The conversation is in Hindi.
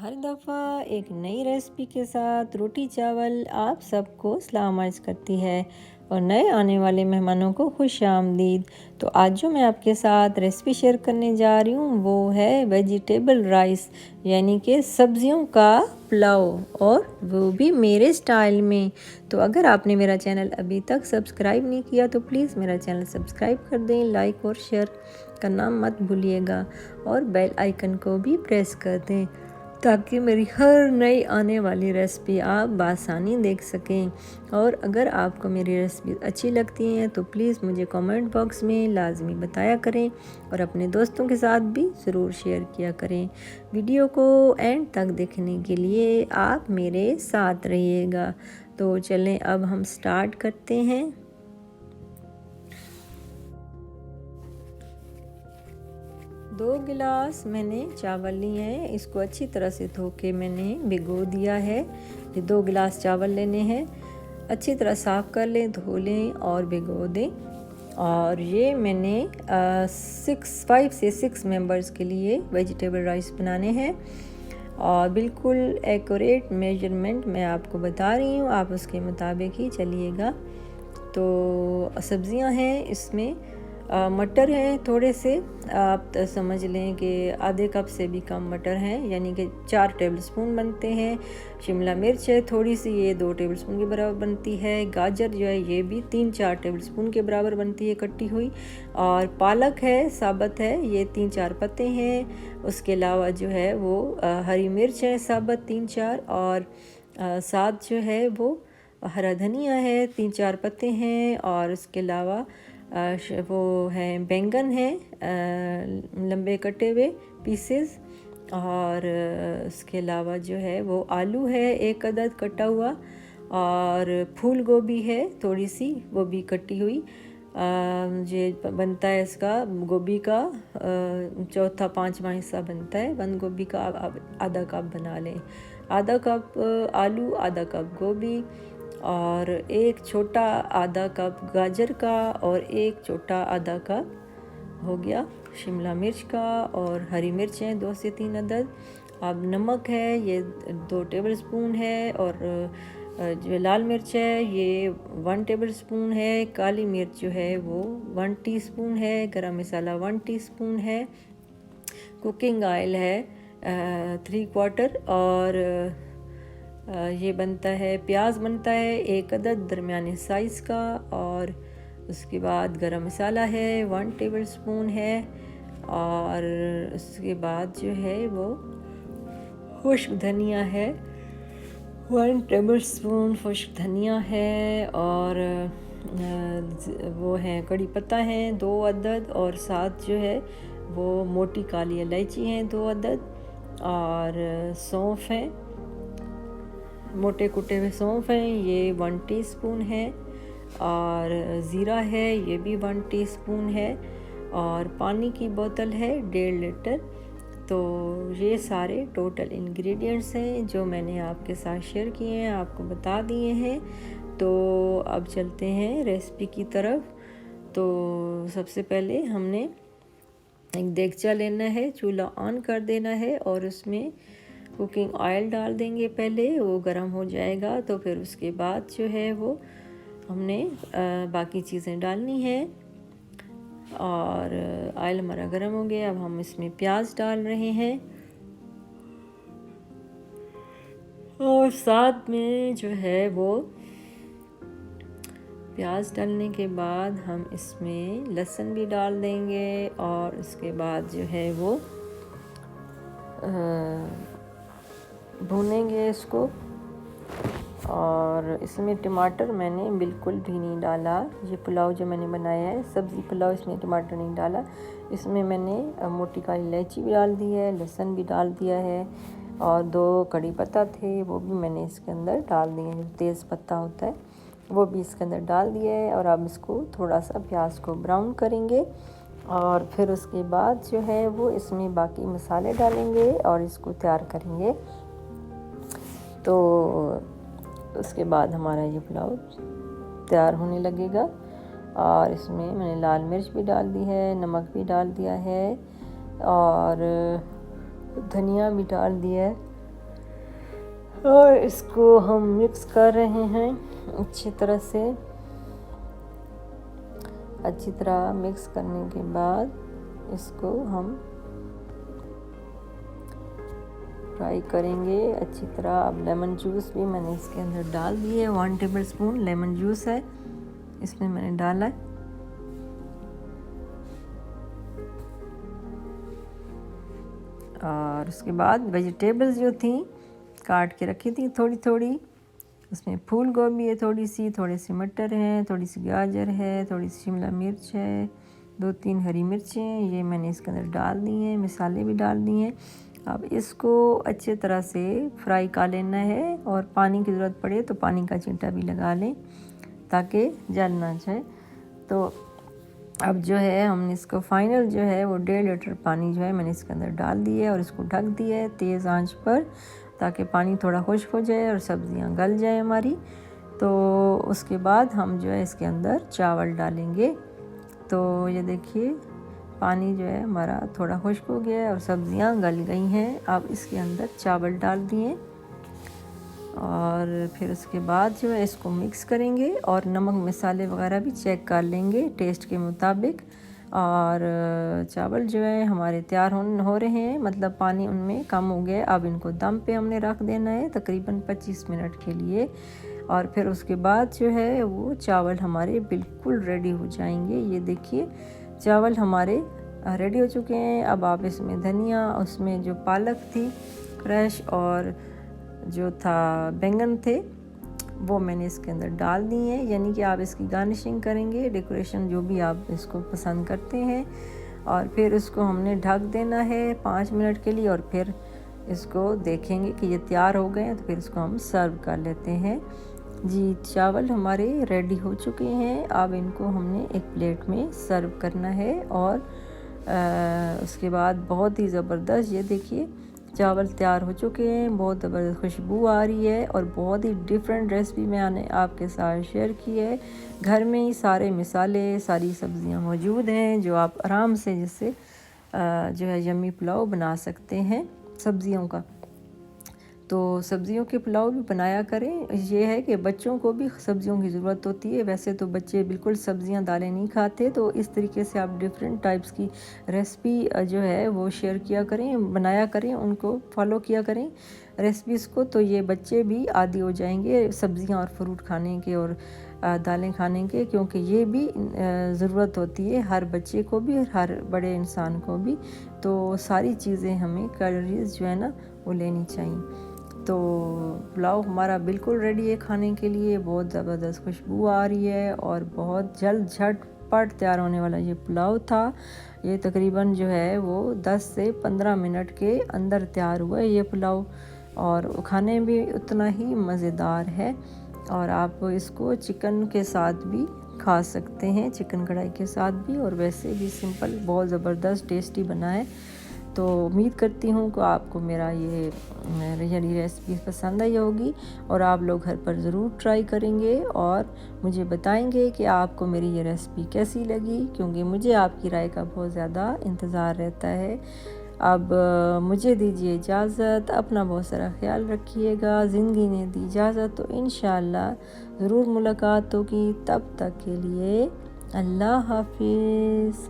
हर दफ़ा एक नई रेसिपी के साथ रोटी चावल आप सबको सलाम अर्ज़ करती है और नए आने वाले मेहमानों को खुश आमदीद। तो आज जो मैं आपके साथ रेसिपी शेयर करने जा रही हूँ वो है वेजिटेबल राइस, यानी कि सब्जियों का पुलाव, और वो भी मेरे स्टाइल में। तो अगर आपने मेरा चैनल अभी तक सब्सक्राइब नहीं किया तो प्लीज़ मेरा चैनल सब्सक्राइब कर दें, लाइक और शेयर करना मत भूलिएगा और बेल आइकन को भी प्रेस कर दें ताकि मेरी हर नई आने वाली रेसिपी आप बासानी देख सकें। और अगर आपको मेरी रेसिपी अच्छी लगती हैं तो प्लीज़ मुझे कमेंट बॉक्स में लाजमी बताया करें और अपने दोस्तों के साथ भी ज़रूर शेयर किया करें। वीडियो को एंड तक देखने के लिए आप मेरे साथ रहिएगा। तो चलें अब हम स्टार्ट करते हैं। दो गिलास मैंने चावल लिए हैं, इसको अच्छी तरह से धो के मैंने भिगो दिया है। ये 2 गिलास चावल लेने हैं, अच्छी तरह साफ़ कर लें, धो लें और भिगो दें। और ये मैंने 5 से 6 मेंबर्स के लिए वेजिटेबल राइस बनाने हैं और बिल्कुल एक्यूरेट मेजरमेंट मैं आपको बता रही हूँ, आप उसके मुताबिक ही चलिएगा। तो सब्ज़ियाँ हैं इसमें, मटर हैं थोड़े से, आप समझ लें कि आधे कप से भी कम मटर हैं, यानी कि 4 टेबलस्पून बनते हैं। शिमला मिर्च है थोड़ी सी, ये 2 टेबलस्पून के बराबर बनती है। गाजर जो है ये भी 3-4 टेबलस्पून के बराबर बनती है कटी हुई। और पालक है साबुत है, ये 3-4 पत्ते हैं। उसके अलावा जो है वो हरी मिर्च है साबुत 3-4, और साथ जो है वो हरा धनिया है 3-4 पत्ते हैं। और उसके अलावा वो हैं बैंगन है लंबे कटे हुए पीसेस। और उसके अलावा जो है वो आलू है 1 अदद कटा हुआ, और फूल गोभी है थोड़ी सी, वो भी कटी हुई। ये बनता है इसका गोभी का चौथा 5वां हिस्सा बनता है। बंद गोभी का आप आधा कप बना लें, आधा कप आलू, आधा कप गोभी, और एक छोटा आधा कप गाजर का, और एक छोटा आधा कप हो गया शिमला मिर्च का, और हरी मिर्च हैं 2 से 3 अदद। अब नमक है ये 2 टेबलस्पून है, और जो लाल मिर्च है ये 1 टेबलस्पून है। काली मिर्च जो है वो 1 टीस्पून है। गरम मसाला 1 टीस्पून है। कुकिंग ऑयल है 3/4, और ये बनता है, प्याज बनता है 1 अदद दरमियाने साइज़ का। और उसके बाद गरम मसाला है 1 टेबलस्पून है। और उसके बाद जो है वो खुश्क धनिया है 1 टेबलस्पून खुश्क धनिया है। और वो है कड़ी पत्ता है 2 अदद, और साथ जो है वो मोटी काली इलायची हैं 2 अदद, और सौंफ है, मोटे कुटे हुए सौंफ हैं ये 1 टीस्पून है। और ज़ीरा है ये भी 1 टीस्पून है। और पानी की बोतल है 1.5 लीटर। तो ये सारे टोटल इंग्रेडिएंट्स हैं जो मैंने आपके साथ शेयर किए हैं, आपको बता दिए हैं। तो अब चलते हैं रेसिपी की तरफ। तो सबसे पहले हमने एक देगचा लेना है, चूल्हा ऑन कर देना है, और उसमें कुकिंग ऑयल डाल देंगे। पहले वो गर्म हो जाएगा तो फिर उसके बाद जो है वो हमने बाकी चीज़ें डालनी है। और ऑयल हमारा गर्म हो गया, अब हम इसमें प्याज डाल रहे हैं, और साथ में जो है वो प्याज डालने के बाद हम इसमें लहसुन भी डाल देंगे। और उसके बाद जो है वो भूनेंगे इसको। और इसमें टमाटर मैंने बिल्कुल भी नहीं डाला। ये पुलाव जो मैंने बनाया है सब्ज़ी पुलाव, इसमें टमाटर नहीं डाला। इसमें मैंने मोटी काली इलायची भी डाल दी है, लहसुन भी डाल दिया है, और 2 कड़ी पत्ता थे वो भी मैंने इसके अंदर डाल दिए हैं, जो तेज़ पत्ता होता है वो भी इसके अंदर डाल दिया है। और अब इसको थोड़ा सा प्याज को ब्राउन करेंगे, और फिर उसके बाद जो है वो इसमें बाकी मसाले डालेंगे और इसको तैयार करेंगे। तो उसके बाद हमारा ये पुलाव तैयार होने लगेगा। और इसमें मैंने लाल मिर्च भी डाल दी है, नमक भी डाल दिया है, और धनिया भी डाल दिया है। और इसको हम मिक्स कर रहे हैं अच्छी तरह से। अच्छी तरह मिक्स करने के बाद इसको हम फ्राई करेंगे अच्छी तरह। अब लेमन जूस भी मैंने इसके अंदर डाल दिए, 1 टेबल स्पून लेमन जूस है इसमें मैंने डाला है। और उसके बाद वेजिटेबल्स जो थी काट के रखी थी थोड़ी थोड़ी, उसमें फूल गोभी है थोड़ी सी, थोड़े से मटर हैं, थोड़ी सी गाजर है, थोड़ी सी शिमला मिर्च है, 2-3 हरी मिर्चें हैं, ये मैंने इसके अंदर डाल दी हैं। मसाले भी डाल दिए हैं। अब इसको अच्छे तरह से फ्राई कर लेना है और पानी की ज़रूरत पड़े तो पानी का छींटा भी लगा लें ताकि जल ना जाए। तो अब जो है हमने इसको फाइनल जो है वो 1.5 लीटर पानी जो है मैंने इसके अंदर डाल दिया है और इसको ढक दिया है तेज़ आंच पर ताकि पानी थोड़ा खुश्क हो जाए और सब्जियां गल जाए हमारी। तो उसके बाद हम जो है इसके अंदर चावल डालेंगे। तो ये देखिए पानी जो है हमारा थोड़ा खुश्क हो गया है और सब्जियां गल गई हैं। अब इसके अंदर चावल डाल दिए और फिर उसके बाद जो है इसको मिक्स करेंगे और नमक मसाले वगैरह भी चेक कर लेंगे टेस्ट के मुताबिक। और चावल जो है हमारे तैयार हो रहे हैं, मतलब पानी उनमें कम हो गया। अब इनको दम पे हमने रख देना है तकरीबन 25 मिनट के लिए और फिर उसके बाद जो है वो चावल हमारे बिल्कुल रेडी हो जाएंगे। ये देखिए चावल हमारे रेडी हो चुके हैं। अब आप इसमें धनिया, उसमें जो पालक थी फ्रेश और जो था बैंगन थे वो मैंने इसके अंदर डाल दिए हैं, यानी कि आप इसकी गार्निशिंग करेंगे, डेकोरेशन जो भी आप इसको पसंद करते हैं। और फिर इसको हमने ढक देना है 5 मिनट के लिए और फिर इसको देखेंगे कि ये तैयार हो गए हैं तो फिर इसको हम सर्व कर लेते हैं। जी चावल हमारे रेडी हो चुके हैं। अब इनको हमने एक प्लेट में सर्व करना है और उसके बाद बहुत ही ज़बरदस्त ये देखिए चावल तैयार हो चुके हैं। बहुत ज़बरदस्त खुशबू आ रही है और बहुत ही डिफरेंट रेसिपी मैंने आपके साथ शेयर की है। घर में ही सारे मसाले सारी सब्जियां मौजूद हैं जो आप आराम से जैसे जो है यम्मी पुलाव बना सकते हैं सब्जियों का। तो सब्जियों के पुलाव भी बनाया करें। ये है कि बच्चों को भी सब्जियों की ज़रूरत होती है, वैसे तो बच्चे बिल्कुल सब्जियां दालें नहीं खाते, तो इस तरीके से आप डिफरेंट टाइप्स की रेसिपी जो है वो शेयर किया करें, बनाया करें, उनको फॉलो किया करें रेसिपीज़ को। तो ये बच्चे भी आदी हो जाएंगे सब्जियां और फ्रूट खाने के और दालें खाने के, क्योंकि ये भी ज़रूरत होती है हर बच्चे को भी और हर बड़े इंसान को भी। तो सारी चीज़ें हमें कैलोरीज जो है ना वो लेनी चाहिए। तो पुलाव हमारा बिल्कुल रेडी है खाने के लिए। बहुत ज़बरदस्त खुशबू आ रही है और बहुत जल्द झटपट तैयार होने वाला ये पुलाव था। ये तकरीबन जो है वो 10 से 15 मिनट के अंदर तैयार हुआ है ये पुलाव और खाने में भी उतना ही मज़ेदार है। और आप इसको चिकन के साथ भी खा सकते हैं, चिकन कढ़ाई के साथ भी, और वैसे भी सिंपल बहुत ज़बरदस्त टेस्टी बना है। तो उम्मीद करती हूँ कि आपको मेरा ये रेसिपी पसंद आई होगी और आप लोग घर पर ज़रूर ट्राई करेंगे और मुझे बताएंगे कि आपको मेरी ये रेसिपी कैसी लगी, क्योंकि मुझे आपकी राय का बहुत ज़्यादा इंतज़ार रहता है। अब मुझे दीजिए इजाज़त, अपना बहुत सारा ख्याल रखिएगा। ज़िंदगी ने दी इजाज़त तो इंशाअल्लाह ज़रूर मुलाकात होगी। तब तक के लिए अल्लाह हाफिज़।